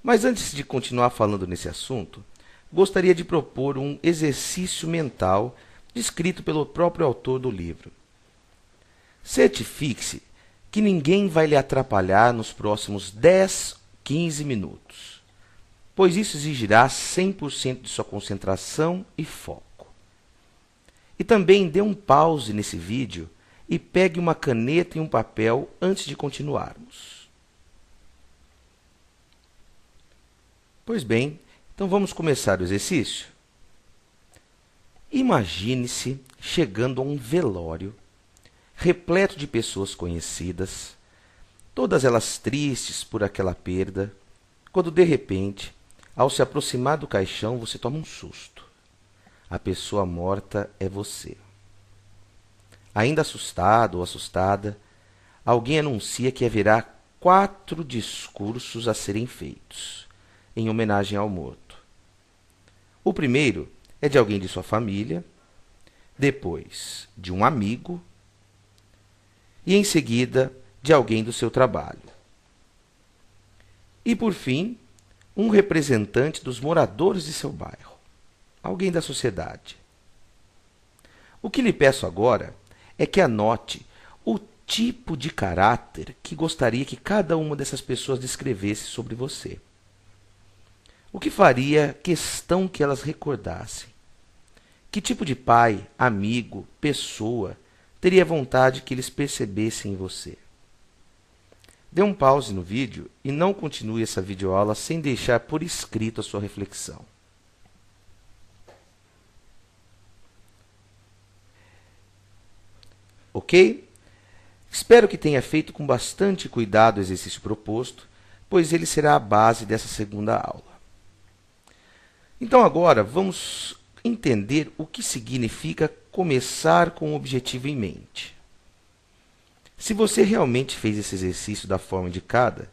Mas antes de continuar falando nesse assunto, gostaria de propor um exercício mental descrito pelo próprio autor do livro. Certifique-se que ninguém vai lhe atrapalhar nos próximos 10, 15 minutos, pois isso exigirá 100% de sua concentração e foco. E também dê um pause nesse vídeo e pegue uma caneta e um papel antes de continuarmos. Pois bem, então vamos começar o exercício? Imagine-se chegando a um velório repleto de pessoas conhecidas, todas elas tristes por aquela perda, quando de repente, ao se aproximar do caixão, você toma um susto. A pessoa morta é você. Ainda assustado ou assustada, alguém anuncia que haverá 4 discursos a serem feitos, em homenagem ao morto. O primeiro é de alguém de sua família, depois de um amigo e, em seguida, de alguém do seu trabalho. E, por fim, um representante dos moradores de seu bairro, alguém da sociedade. O que lhe peço agora é que anote o tipo de caráter que gostaria que cada uma dessas pessoas descrevesse sobre você. O que faria questão que elas recordassem? Que tipo de pai, amigo, pessoa teria vontade que eles percebessem em você? Dê um pause no vídeo e não continue essa videoaula sem deixar por escrito a sua reflexão. Ok? Espero que tenha feito com bastante cuidado o exercício proposto, pois ele será a base dessa segunda aula. Então agora vamos entender o que significa começar com o objetivo em mente. Se você realmente fez esse exercício da forma indicada,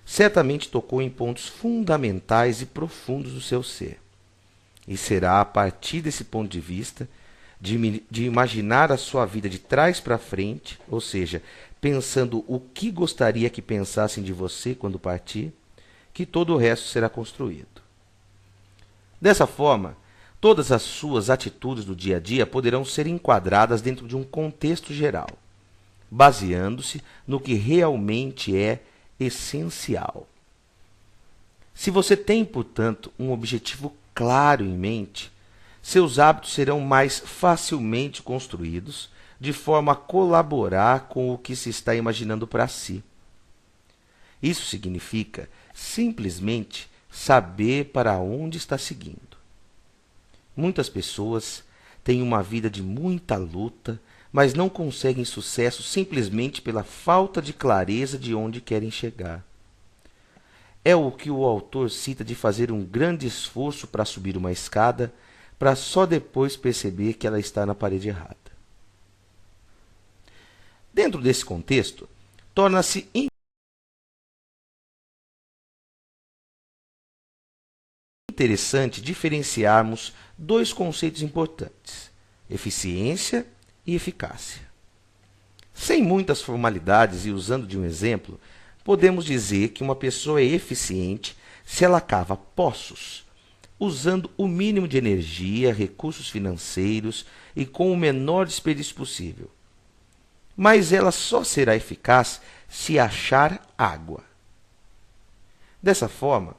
certamente tocou em pontos fundamentais e profundos do seu ser. E será a partir desse ponto de vista, de imaginar a sua vida de trás para frente, ou seja, pensando o que gostaria que pensassem de você quando partir, que todo o resto será construído. Dessa forma, todas as suas atitudes do dia a dia poderão ser enquadradas dentro de um contexto geral, baseando-se no que realmente é essencial. Se você tem, portanto, um objetivo claro em mente, seus hábitos serão mais facilmente construídos, de forma a colaborar com o que se está imaginando para si. Isso significa simplesmente saber para onde está seguindo. Muitas pessoas têm uma vida de muita luta, mas não conseguem sucesso simplesmente pela falta de clareza de onde querem chegar. É o que o autor cita de fazer um grande esforço para subir uma escada, para só depois perceber que ela está na parede errada. Dentro desse contexto, torna-se interessante diferenciarmos 2 conceitos importantes: eficiência e eficácia. Sem muitas formalidades e usando de um exemplo, podemos dizer que uma pessoa é eficiente se ela cava poços, usando o mínimo de energia, recursos financeiros e com o menor desperdício possível. Mas ela só será eficaz se achar água. Dessa forma,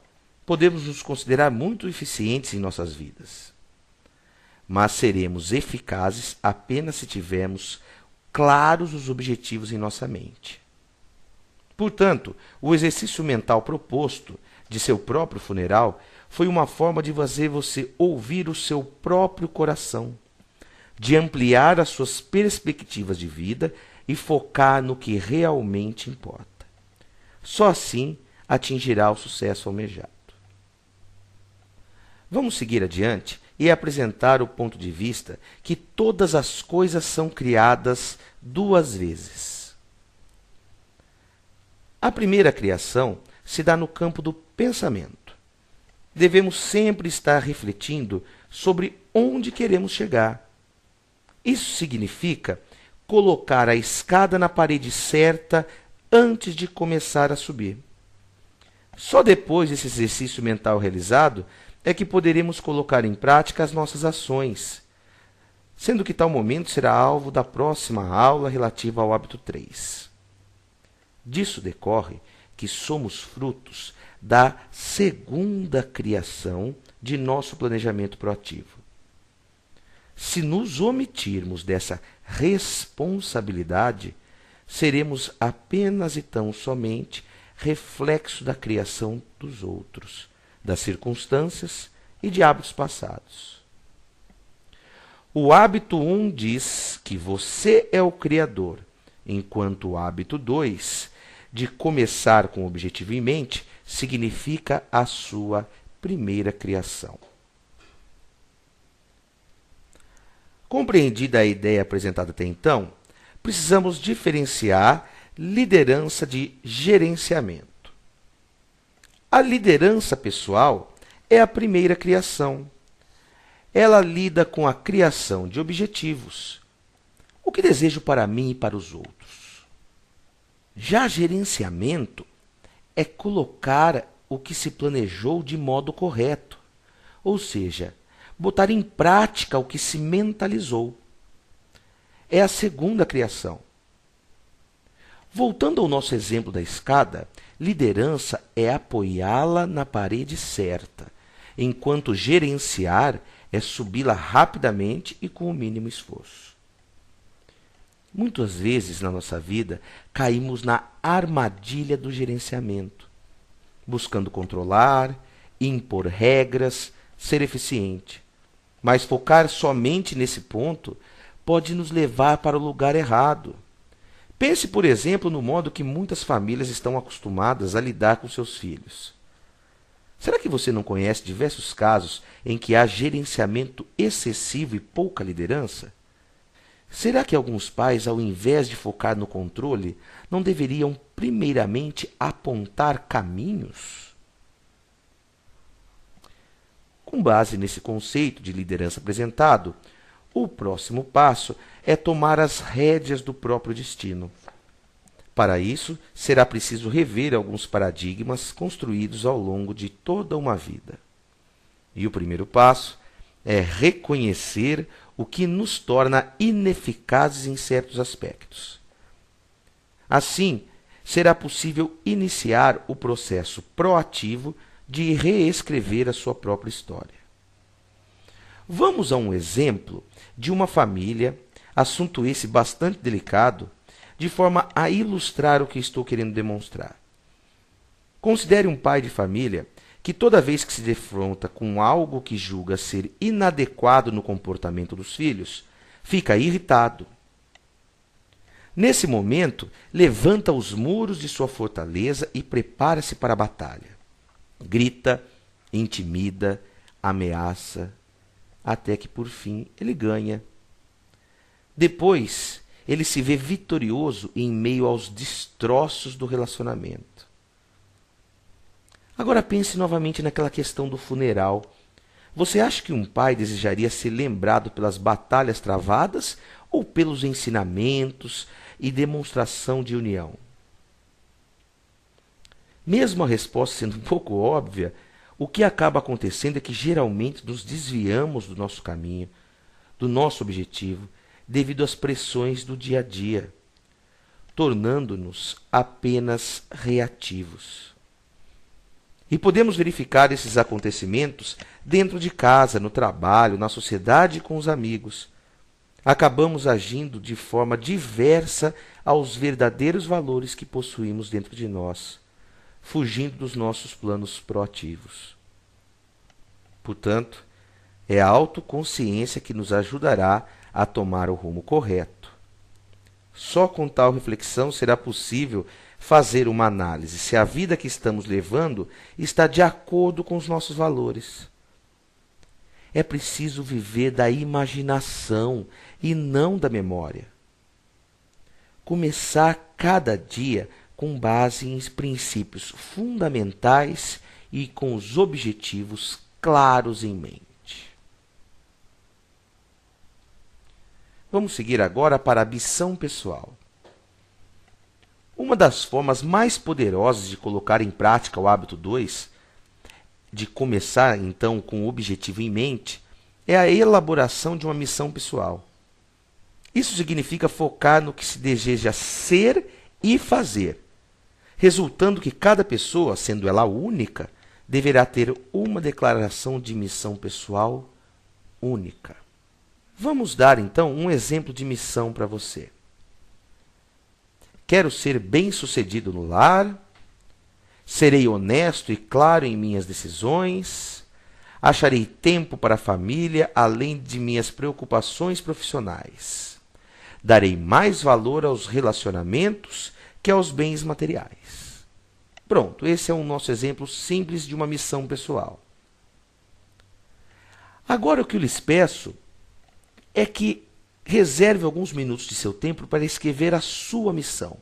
podemos nos considerar muito eficientes em nossas vidas. Mas seremos eficazes apenas se tivermos claros os objetivos em nossa mente. Portanto, o exercício mental proposto de seu próprio funeral foi uma forma de fazer você ouvir o seu próprio coração, de ampliar as suas perspectivas de vida e focar no que realmente importa. Só assim atingirá o sucesso almejado. Vamos seguir adiante e apresentar o ponto de vista que todas as coisas são criadas 2 vezes. A primeira criação se dá no campo do pensamento. Devemos sempre estar refletindo sobre onde queremos chegar. Isso significa colocar a escada na parede certa antes de começar a subir. Só depois desse exercício mental realizado é que poderemos colocar em prática as nossas ações, sendo que tal momento será alvo da próxima aula relativa ao hábito 3. Disso decorre que somos frutos da segunda criação de nosso planejamento proativo. Se nos omitirmos dessa responsabilidade, seremos apenas e tão somente reflexo da criação dos outros, das circunstâncias e de hábitos passados. O hábito 1 diz que você é o criador, enquanto o hábito 2, de começar com o objetivo em mente, significa a sua primeira criação. Compreendida a ideia apresentada até então, precisamos diferenciar liderança de gerenciamento. A liderança pessoal é a primeira criação. Ela lida com a criação de objetivos. O que desejo para mim e para os outros? Já gerenciamento é colocar o que se planejou de modo correto, ou seja, botar em prática o que se mentalizou. É a segunda criação. Voltando ao nosso exemplo da escada, liderança é apoiá-la na parede certa, enquanto gerenciar é subi-la rapidamente e com o mínimo esforço. Muitas vezes na nossa vida caímos na armadilha do gerenciamento, buscando controlar, impor regras, ser eficiente. Mas focar somente nesse ponto pode nos levar para o lugar errado. Pense, por exemplo, no modo que muitas famílias estão acostumadas a lidar com seus filhos. Será que você não conhece diversos casos em que há gerenciamento excessivo e pouca liderança? Será que alguns pais, ao invés de focar no controle, não deveriam primeiramente apontar caminhos? Com base nesse conceito de liderança apresentado, o próximo passo é tomar as rédeas do próprio destino. Para isso, será preciso rever alguns paradigmas construídos ao longo de toda uma vida. E o primeiro passo é reconhecer o que nos torna ineficazes em certos aspectos. Assim, será possível iniciar o processo proativo de reescrever a sua própria história. Vamos a um exemplo de uma família, assunto esse bastante delicado, de forma a ilustrar o que estou querendo demonstrar. Considere um pai de família que toda vez que se defronta com algo que julga ser inadequado no comportamento dos filhos, fica irritado. Nesse momento, levanta os muros de sua fortaleza e prepara-se para a batalha. Grita, intimida, ameaça, até que por fim ele ganha. Depois, ele se vê vitorioso em meio aos destroços do relacionamento. Agora pense novamente naquela questão do funeral. Você acha que um pai desejaria ser lembrado pelas batalhas travadas ou pelos ensinamentos e demonstração de união? Mesmo a resposta sendo um pouco óbvia, o que acaba acontecendo é que geralmente nos desviamos do nosso caminho, do nosso objetivo, devido às pressões do dia a dia, tornando-nos apenas reativos. E podemos verificar esses acontecimentos dentro de casa, no trabalho, na sociedade e com os amigos. Acabamos agindo de forma diversa aos verdadeiros valores que possuímos dentro de nós, fugindo dos nossos planos proativos. Portanto, é a autoconsciência que nos ajudará a tomar o rumo correto. Só com tal reflexão será possível fazer uma análise se a vida que estamos levando está de acordo com os nossos valores. É preciso viver da imaginação e não da memória. Começar cada dia com base em princípios fundamentais e com os objetivos claros em mente. Vamos seguir agora para a missão pessoal. Uma das formas mais poderosas de colocar em prática o hábito 2, de começar então com o objetivo em mente, é a elaboração de uma missão pessoal. Isso significa focar no que se deseja ser e fazer, resultando que cada pessoa, sendo ela única, deverá ter uma declaração de missão pessoal única. Vamos dar então um exemplo de missão para você. Quero ser bem-sucedido no lar, serei honesto e claro em minhas decisões, acharei tempo para a família além de minhas preocupações profissionais. Darei mais valor aos relacionamentos que aos bens materiais. Pronto, esse é o nosso exemplo simples de uma missão pessoal. Agora o que eu lhes peço é que reserve alguns minutos de seu tempo para escrever a sua missão.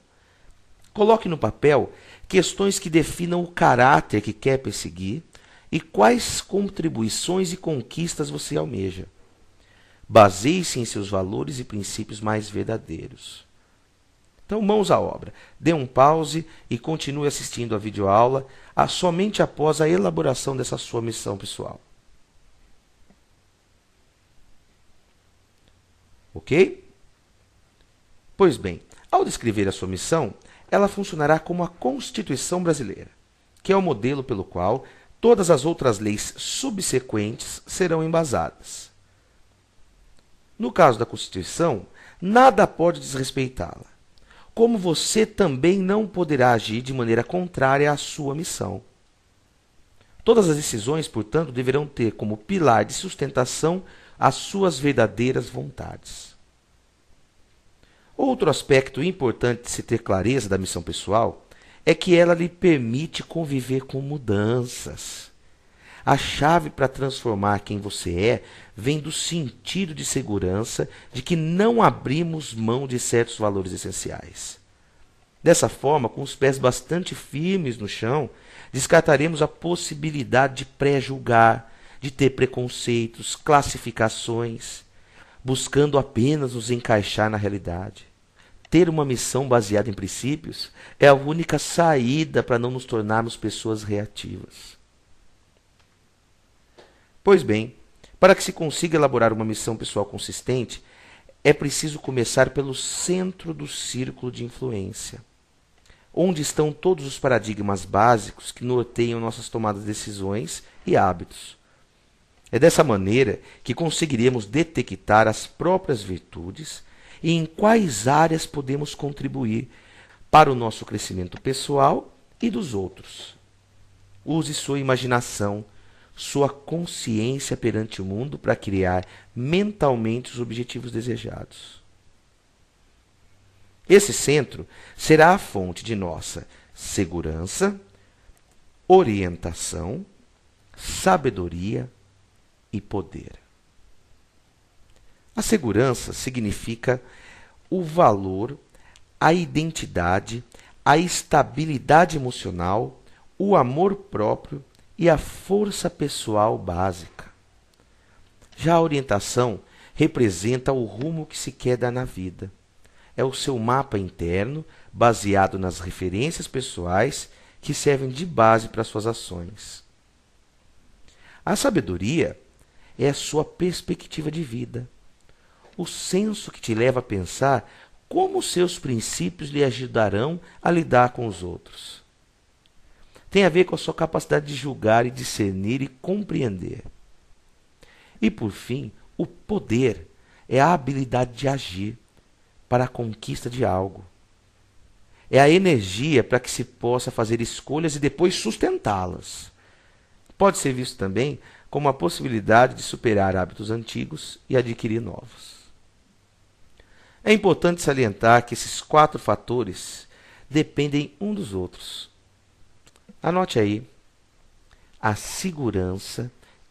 Coloque no papel questões que definam o caráter que quer perseguir e quais contribuições e conquistas você almeja. Baseie-se em seus valores e princípios mais verdadeiros. Então, mãos à obra. Dê um pause e continue assistindo a videoaula somente após a elaboração dessa sua missão pessoal. Ok? Pois bem, ao descrever a sua missão, ela funcionará como a Constituição Brasileira, que é o modelo pelo qual todas as outras leis subsequentes serão embasadas. No caso da Constituição, nada pode desrespeitá-la, como você também não poderá agir de maneira contrária à sua missão. Todas as decisões, portanto, deverão ter como pilar de sustentação as suas verdadeiras vontades. Outro aspecto importante de se ter clareza da missão pessoal é que ela lhe permite conviver com mudanças. A chave para transformar quem você é vem do sentido de segurança de que não abrimos mão de certos valores essenciais. Dessa forma, com os pés bastante firmes no chão, descartaremos a possibilidade de pré-julgar, de ter preconceitos, classificações, buscando apenas nos encaixar na realidade. Ter uma missão baseada em princípios é a única saída para não nos tornarmos pessoas reativas. Pois bem, para que se consiga elaborar uma missão pessoal consistente, é preciso começar pelo centro do círculo de influência, onde estão todos os paradigmas básicos que norteiam nossas tomadas de decisões e hábitos. É dessa maneira que conseguiremos detectar as próprias virtudes e em quais áreas podemos contribuir para o nosso crescimento pessoal e dos outros. Use sua imaginação, sua consciência perante o mundo para criar mentalmente os objetivos desejados. Esse centro será a fonte de nossa segurança, orientação, sabedoria e poder. A segurança significa o valor, a identidade, a estabilidade emocional, o amor próprio e a força pessoal básica. Já a orientação representa o rumo que se quer dar na vida. É o seu mapa interno, baseado nas referências pessoais que servem de base para suas ações. A sabedoria é a sua perspectiva de vida, o senso que te leva a pensar como seus princípios lhe ajudarão a lidar com os outros. Tem a ver com a sua capacidade de julgar e discernir e compreender. E, por fim, o poder é a habilidade de agir para a conquista de algo. É a energia para que se possa fazer escolhas e depois sustentá-las. Pode ser visto também como a possibilidade de superar hábitos antigos e adquirir novos. É importante salientar que esses 4 fatores dependem um dos outros. Anote aí: a segurança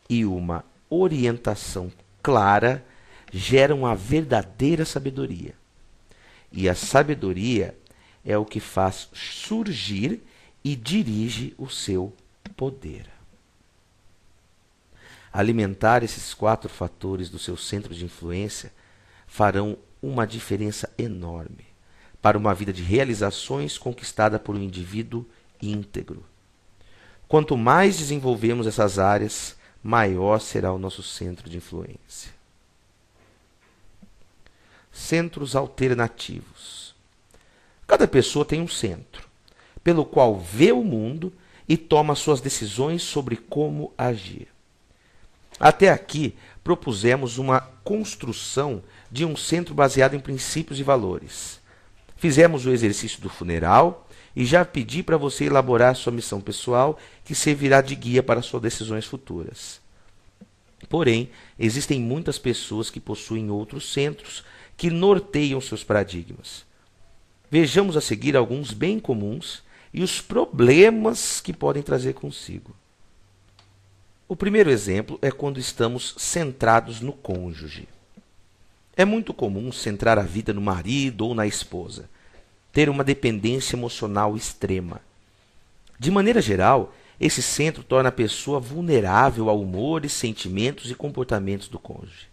e uma orientação clara geram a verdadeira sabedoria. E a sabedoria é o que faz surgir e dirige o seu poder. Alimentar esses 4 fatores do seu centro de influência farão uma diferença enorme, para uma vida de realizações conquistada por um indivíduo íntegro. Quanto mais desenvolvemos essas áreas, maior será o nosso centro de influência. Centros alternativos. Cada pessoa tem um centro, pelo qual vê o mundo e toma suas decisões sobre como agir. Até aqui, propusemos uma construção de um centro baseado em princípios e valores. Fizemos o exercício do funeral e já pedi para você elaborar sua missão pessoal, que servirá de guia para suas decisões futuras. Porém, existem muitas pessoas que possuem outros centros que norteiam seus paradigmas. Vejamos a seguir alguns bem comuns e os problemas que podem trazer consigo. O primeiro exemplo é quando estamos centrados no cônjuge. É muito comum centrar a vida no marido ou na esposa, ter uma dependência emocional extrema. De maneira geral, esse centro torna a pessoa vulnerável a humores, sentimentos e comportamentos do cônjuge,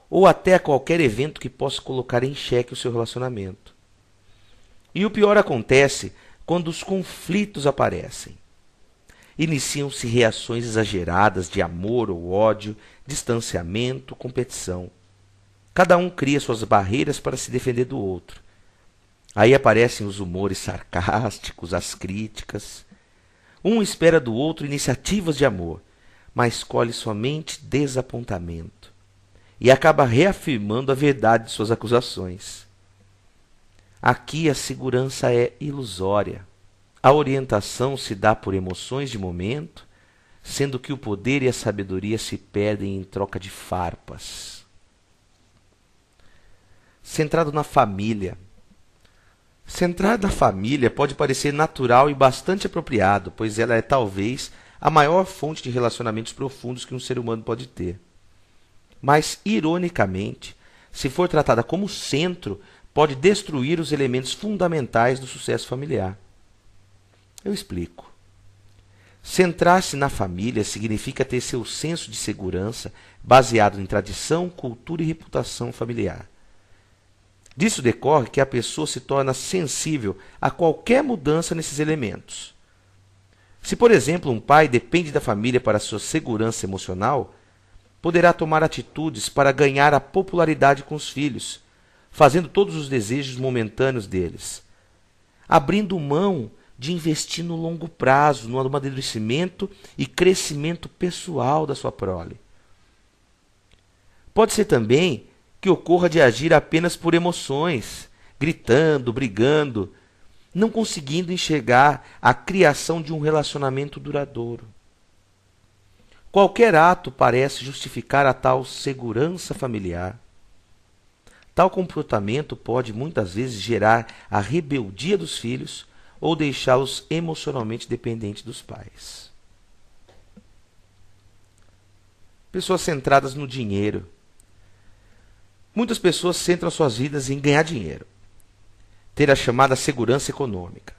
ou até a qualquer evento que possa colocar em xeque o seu relacionamento. E o pior acontece quando os conflitos aparecem. Iniciam-se reações exageradas de amor ou ódio, distanciamento, competição. Cada um cria suas barreiras para se defender do outro. Aí aparecem os humores sarcásticos, as críticas. Um espera do outro iniciativas de amor, mas colhe somente desapontamento. E acaba reafirmando a verdade de suas acusações. Aqui a segurança é ilusória. A orientação se dá por emoções de momento, sendo que o poder e a sabedoria se perdem em troca de farpas. Centrado na família. Centrar na família pode parecer natural e bastante apropriado, pois ela é talvez a maior fonte de relacionamentos profundos que um ser humano pode ter. Mas, ironicamente, se for tratada como centro, pode destruir os elementos fundamentais do sucesso familiar. Eu explico. Centrar-se na família significa ter seu senso de segurança baseado em tradição, cultura e reputação familiar. Disso decorre que a pessoa se torna sensível a qualquer mudança nesses elementos. Se, por exemplo, um pai depende da família para sua segurança emocional, poderá tomar atitudes para ganhar a popularidade com os filhos, fazendo todos os desejos momentâneos deles, abrindo mão de investir no longo prazo, no amadurecimento e crescimento pessoal da sua prole. Pode ser também que ocorra de agir apenas por emoções, gritando, brigando, não conseguindo enxergar a criação de um relacionamento duradouro. Qualquer ato parece justificar a tal segurança familiar. Tal comportamento pode muitas vezes gerar a rebeldia dos filhos ou deixá-los emocionalmente dependentes dos pais. Pessoas centradas no dinheiro. Muitas pessoas centram suas vidas em ganhar dinheiro, ter a chamada segurança econômica.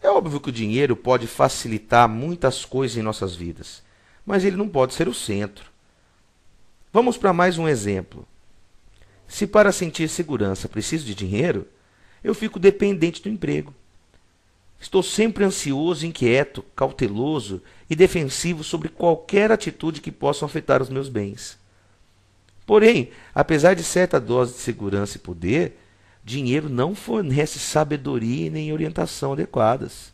É óbvio que o dinheiro pode facilitar muitas coisas em nossas vidas, mas ele não pode ser o centro. Vamos para mais um exemplo. Se para sentir segurança preciso de dinheiro, eu fico dependente do emprego. Estou sempre ansioso, inquieto, cauteloso e defensivo sobre qualquer atitude que possa afetar os meus bens. Porém, apesar de certa dose de segurança e poder, dinheiro não fornece sabedoria nem orientação adequadas.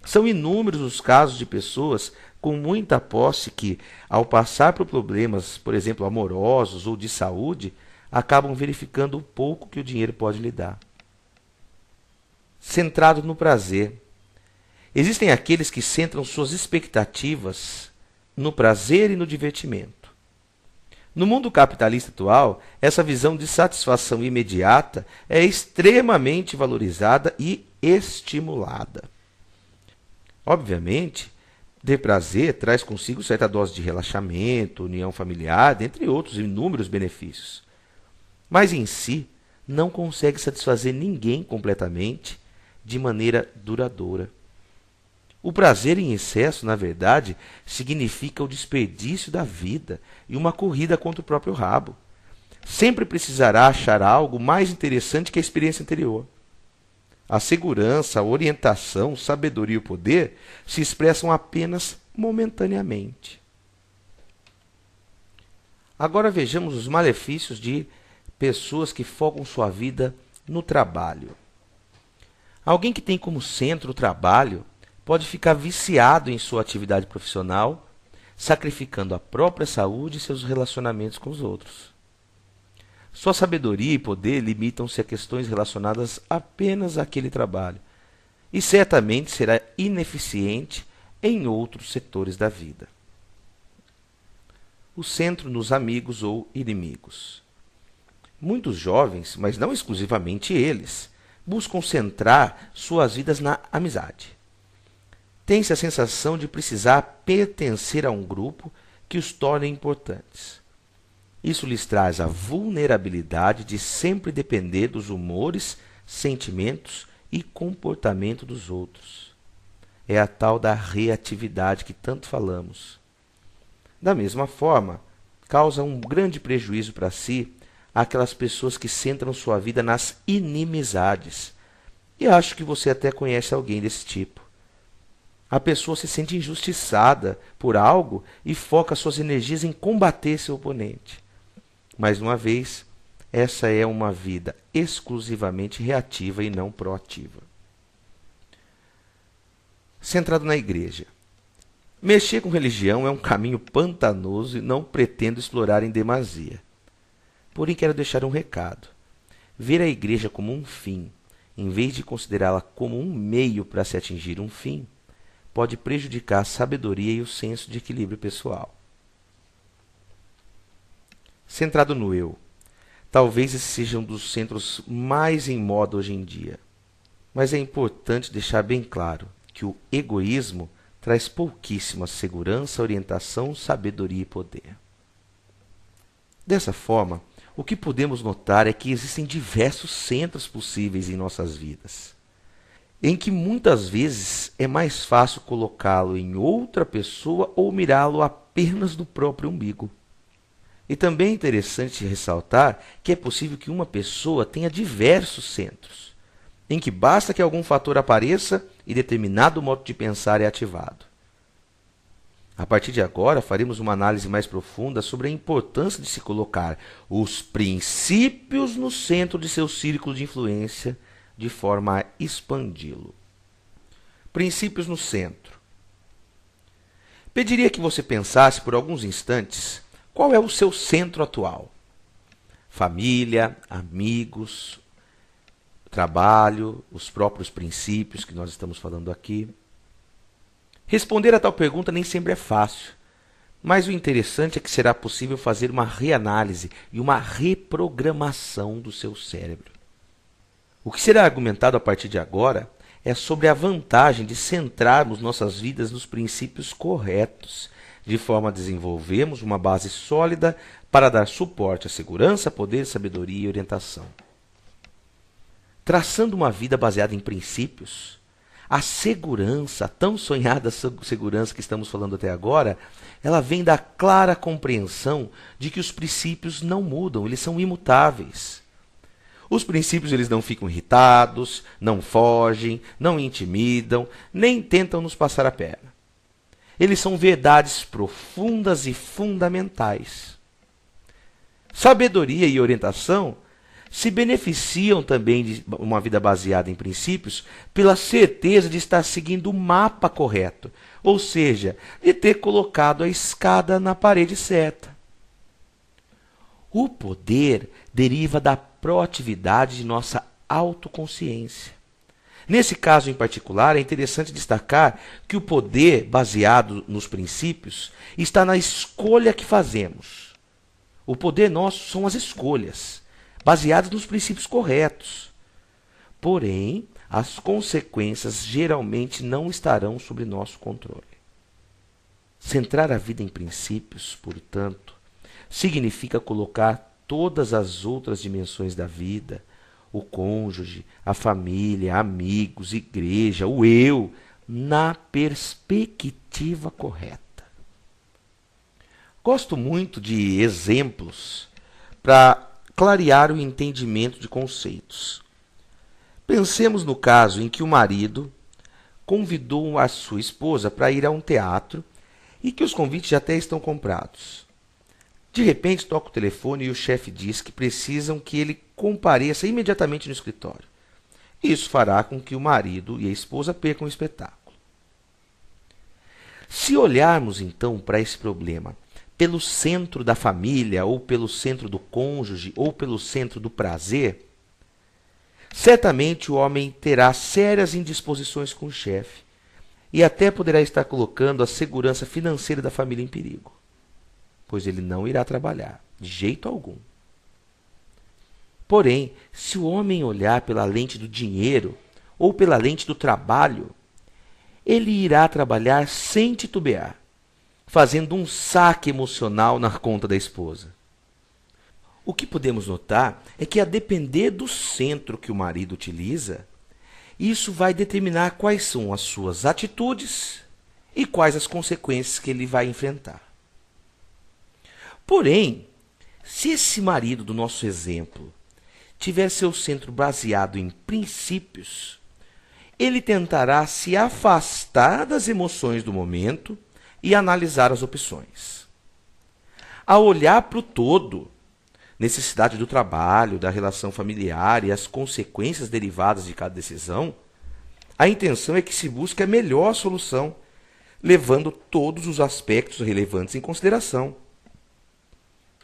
São inúmeros os casos de pessoas com muita posse que, ao passar por problemas, por exemplo, amorosos ou de saúde, acabam verificando o pouco que o dinheiro pode lhe dar. Centrado no prazer. Existem aqueles que centram suas expectativas no prazer e no divertimento. No mundo capitalista atual, essa visão de satisfação imediata é extremamente valorizada e estimulada. Obviamente, ter prazer traz consigo certa dose de relaxamento, união familiar, dentre outros inúmeros benefícios. Mas em si, não consegue satisfazer ninguém completamente de maneira duradoura. O prazer em excesso, na verdade, significa o desperdício da vida e uma corrida contra o próprio rabo. sempre precisará achar algo mais interessante que a experiência anterior. A segurança, a orientação, sabedoria e o poder se expressam apenas momentaneamente. Agora vejamos os malefícios de pessoas que focam sua vida no trabalho. Alguém que tem como centro o trabalho pode ficar viciado em sua atividade profissional, sacrificando a própria saúde e seus relacionamentos com os outros. Sua sabedoria e poder limitam-se a questões relacionadas apenas àquele trabalho, e certamente será ineficiente em outros setores da vida. O centro nos amigos ou inimigos. Muitos jovens, mas não exclusivamente eles, buscam centrar suas vidas na amizade. Tem-se a sensação de precisar pertencer a um grupo que os torne importantes. Isso lhes traz a vulnerabilidade de sempre depender dos humores, sentimentos e comportamento dos outros. É a tal da reatividade que tanto falamos. Da mesma forma, causa um grande prejuízo para si aquelas pessoas que centram sua vida nas inimizades. E acho que você até conhece alguém desse tipo. A pessoa se sente injustiçada por algo e foca suas energias em combater seu oponente. Mais uma vez, essa é uma vida exclusivamente reativa e não proativa. Centrado na igreja. Mexer com religião é um caminho pantanoso e não pretendo explorar em demasia. Porém, quero deixar um recado. Ver a igreja como um fim, em vez de considerá-la como um meio para se atingir um fim, pode prejudicar a sabedoria e o senso de equilíbrio pessoal. Centrado no eu. Talvez esse seja um dos centros mais em moda hoje em dia. Mas é importante deixar bem claro que o egoísmo traz pouquíssima segurança, orientação, sabedoria e poder. Dessa forma, o que podemos notar é que existem diversos centros possíveis em nossas vidas, em que muitas vezes é mais fácil colocá-lo em outra pessoa ou mirá-lo apenas no próprio umbigo. E também é interessante ressaltar que é possível que uma pessoa tenha diversos centros, em que basta que algum fator apareça e determinado modo de pensar é ativado. A partir de agora, faremos uma análise mais profunda sobre a importância de se colocar os princípios no centro de seu círculo de influência, de forma a expandi-lo. Princípios no centro. Pediria que você pensasse por alguns instantes qual é o seu centro atual. Família, amigos, trabalho, os próprios princípios que nós estamos falando aqui. Responder a tal pergunta nem sempre é fácil, mas o interessante é que será possível fazer uma reanálise e uma reprogramação do seu cérebro. O que será argumentado a partir de agora é sobre a vantagem de centrarmos nossas vidas nos princípios corretos, de forma a desenvolvermos uma base sólida para dar suporte à segurança, poder, sabedoria e orientação. Traçando uma vida baseada em princípios, a segurança, a tão sonhada segurança que estamos falando até agora, ela vem da clara compreensão de que os princípios não mudam, eles são imutáveis. Os princípios eles não ficam irritados, não fogem, não intimidam, nem tentam nos passar a perna. Eles são verdades profundas e fundamentais. Sabedoria e orientação se beneficiam também de uma vida baseada em princípios pela certeza de estar seguindo o mapa correto, ou seja, de ter colocado a escada na parede certa. O poder deriva da proatividade de nossa autoconsciência. Nesse caso em particular, é interessante destacar que o poder baseado nos princípios está na escolha que fazemos. O poder nosso são as escolhas, baseadas nos princípios corretos. Porém, as consequências geralmente não estarão sob nosso controle. Centrar a vida em princípios, portanto, significa colocar todas as outras dimensões da vida, o cônjuge, a família, amigos, igreja, o eu, na perspectiva correta. Gosto muito de exemplos para clarear o entendimento de conceitos. Pensemos no caso em que o marido convidou a sua esposa para ir a um teatro e que os convites já até estão comprados. De repente toca o telefone e o chefe diz que precisam que ele compareça imediatamente no escritório. Isso fará com que o marido e a esposa percam o espetáculo. Se olharmos então para esse problema pelo centro da família, ou pelo centro do cônjuge, ou pelo centro do prazer, certamente o homem terá sérias indisposições com o chefe e até poderá estar colocando a segurança financeira da família em perigo, pois ele não irá trabalhar, de jeito algum. Porém, se o homem olhar pela lente do dinheiro ou pela lente do trabalho, ele irá trabalhar sem titubear, fazendo um saque emocional na conta da esposa. O que podemos notar é que, a depender do centro que o marido utiliza, isso vai determinar quais são as suas atitudes e quais as consequências que ele vai enfrentar. Porém, se esse marido do nosso exemplo tiver seu centro baseado em princípios, ele tentará se afastar das emoções do momento e analisar as opções. Ao olhar para o todo, necessidade do trabalho, da relação familiar e as consequências derivadas de cada decisão, a intenção é que se busque a melhor solução, levando todos os aspectos relevantes em consideração.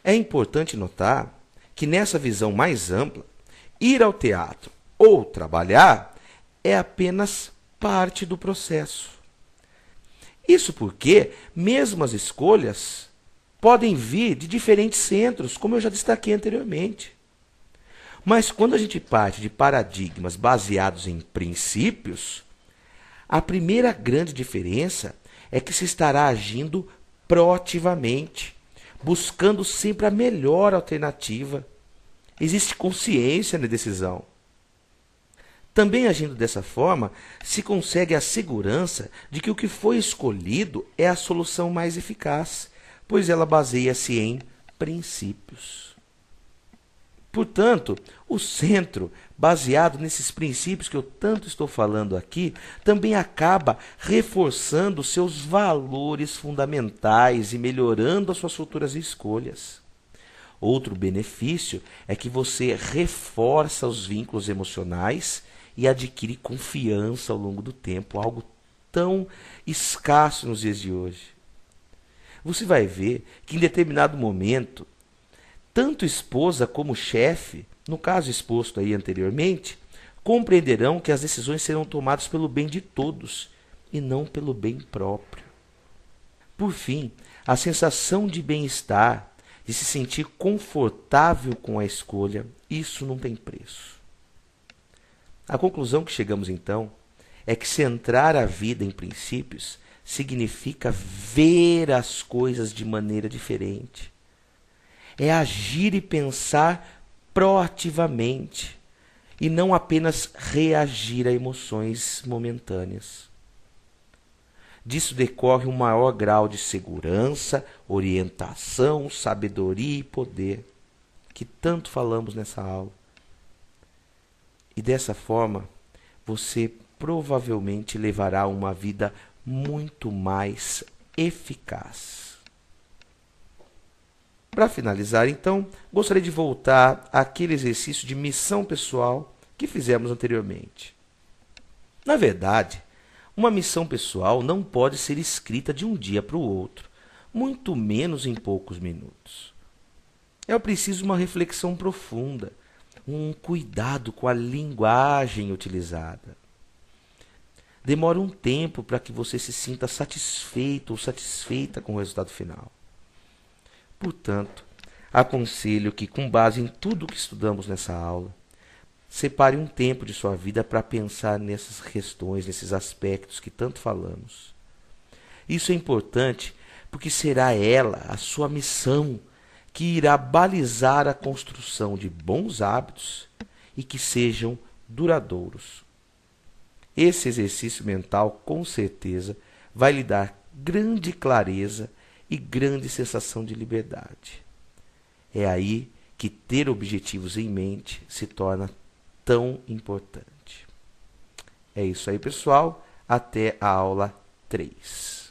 É importante notar que, nessa visão mais ampla, ir ao teatro ou trabalhar é apenas parte do processo. Isso porque, mesmo as escolhas podem vir de diferentes centros, como eu já destaquei anteriormente. Mas quando a gente parte de paradigmas baseados em princípios, a primeira grande diferença é que se estará agindo proativamente, buscando sempre a melhor alternativa. Existe consciência na decisão. Também agindo dessa forma, se consegue a segurança de que o que foi escolhido é a solução mais eficaz, pois ela baseia-se em princípios. Portanto, o centro, baseado nesses princípios que eu tanto estou falando aqui, também acaba reforçando seus valores fundamentais e melhorando as suas futuras escolhas. Outro benefício é que você reforça os vínculos emocionais e adquire confiança ao longo do tempo, algo tão escasso nos dias de hoje. Você vai ver que em determinado momento, tanto esposa como chefe, no caso exposto aí anteriormente, compreenderão que as decisões serão tomadas pelo bem de todos e não pelo bem próprio. Por fim, a sensação de bem-estar, de se sentir confortável com a escolha, isso não tem preço. A conclusão que chegamos então é que centrar a vida em princípios significa ver as coisas de maneira diferente. É agir e pensar proativamente e não apenas reagir a emoções momentâneas. Disso decorre um maior grau de segurança, orientação, sabedoria e poder, que tanto falamos nessa aula. E dessa forma, você provavelmente levará uma vida muito mais eficaz. Para finalizar, então, gostaria de voltar àquele exercício de missão pessoal que fizemos anteriormente. Na verdade, uma missão pessoal não pode ser escrita de um dia para o outro, muito menos em poucos minutos. É preciso uma reflexão profunda, um cuidado com a linguagem utilizada. Demora um tempo para que você se sinta satisfeito ou satisfeita com o resultado final. Portanto, aconselho que, com base em tudo o que estudamos nessa aula, separe um tempo de sua vida para pensar nessas questões, nesses aspectos que tanto falamos. Isso é importante porque será ela, a sua missão, que irá balizar a construção de bons hábitos e que sejam duradouros. Esse exercício mental, com certeza, vai lhe dar grande clareza e grande sensação de liberdade. É aí que ter objetivos em mente se torna tão importante. É isso aí, pessoal. Até a aula 3.